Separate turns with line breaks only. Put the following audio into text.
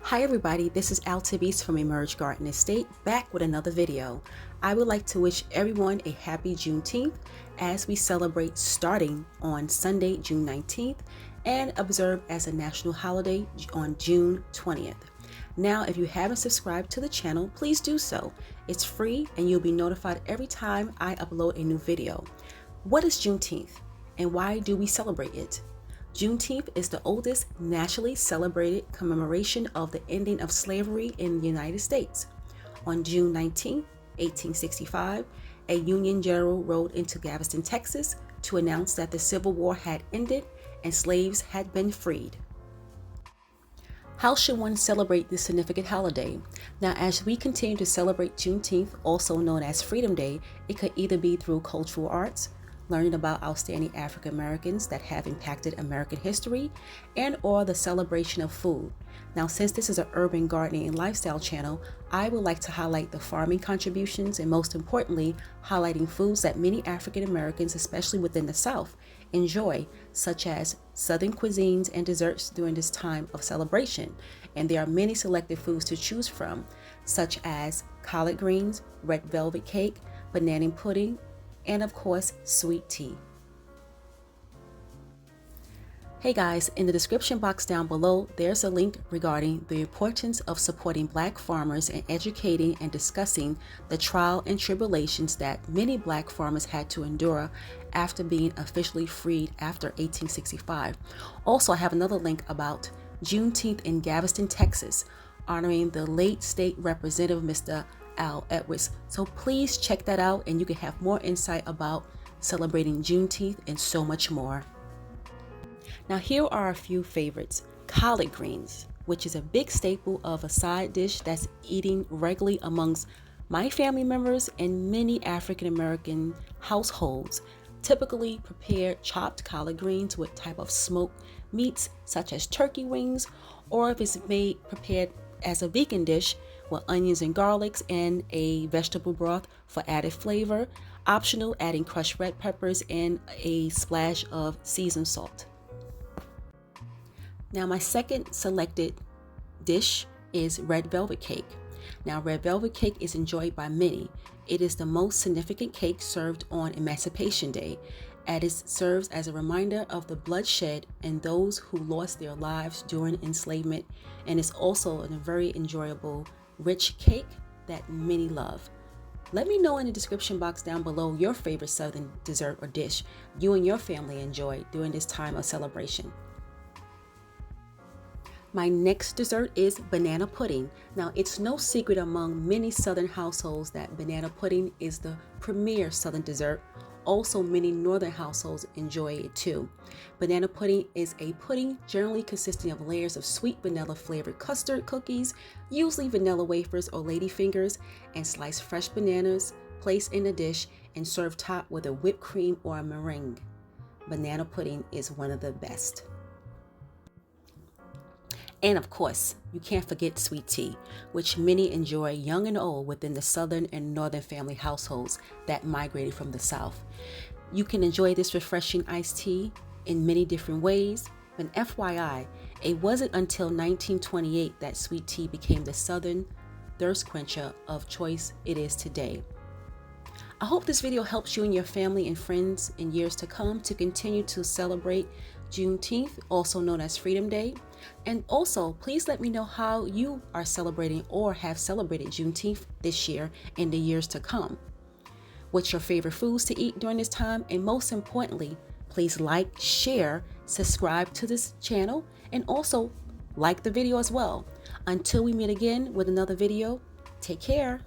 Hi everybody, this is Altavis from Emergegardenestate, back with another video. I would like to wish everyone a happy Juneteenth as we celebrate starting on Sunday, June 19th and observe as a national holiday on June 20th. Now, if you haven't subscribed to the channel, please do so. It's free and you'll be notified every time I upload a new video. What is Juneteenth and why do we celebrate it? Juneteenth is the oldest nationally celebrated commemoration of the ending of slavery in the United States. On June 19, 1865, a Union general rode into Galveston, Texas to announce that the Civil War had ended and slaves had been freed. How should one celebrate this significant holiday? Now, as we continue to celebrate Juneteenth, also known as Freedom Day, it could either be through cultural arts, learning about outstanding African Americans that have impacted American history, and or the celebration of food. Now, since this is an urban gardening and lifestyle channel, I would like to highlight the farming contributions and most importantly, highlighting foods that many African Americans, especially within the South, enjoy, such as Southern cuisines and desserts during this time of celebration. And there are many selected foods to choose from, such as collard greens, red velvet cake, banana pudding, and of course, sweet tea. Hey guys, in the description box down below, there's a link regarding the importance of supporting Black farmers and educating and discussing the trial and tribulations that many Black farmers had to endure after being officially freed after 1865. Also, I have another link about Juneteenth in Galveston, Texas, honoring the late state representative, Mr. Al Edwards. So please check that out and you can have more insight about celebrating Juneteenth and so much more. Now, here are a few favorites. Collard greens, which is a big staple of a side dish that's eating regularly amongst my family members and many African American households. Typically prepared chopped collard greens with type of smoked meats such as turkey wings, or if it's prepared as a vegan dish with onions and garlics and a vegetable broth for added flavor. Optional, adding crushed red peppers and a splash of seasoned salt. Now, my second selected dish is red velvet cake. Now, red velvet cake is enjoyed by many. It is the most significant cake served on Emancipation Day, and it serves as a reminder of the bloodshed and those who lost their lives during enslavement, and it's also a very enjoyable, rich cake that many love. Let me know in the description box down below your favorite Southern dessert or dish you and your family enjoy during this time of celebration. My next dessert is banana pudding. Now, it's no secret among many Southern households that banana pudding is the premier Southern dessert. Also, many Northern households enjoy it too. Banana pudding is a pudding generally consisting of layers of sweet vanilla flavored custard cookies, usually vanilla wafers or ladyfingers, and sliced fresh bananas placed in a dish and served topped with a whipped cream or a meringue. Banana pudding is one of the best. And of course, you can't forget sweet tea, which many enjoy young and old within the Southern and Northern family households that migrated from the South. You can enjoy this refreshing iced tea in many different ways. And FYI, it wasn't until 1928 that sweet tea became the Southern thirst quencher of choice it is today. I hope this video helps you and your family and friends in years to come to continue to celebrate Juneteenth, also known as Freedom Day. And also, please let me know how you are celebrating or have celebrated Juneteenth this year and the years to come. What's your favorite foods to eat during this time? And most importantly, please like, share, subscribe to this channel, and also like the video as well. Until we meet again with another video, take care.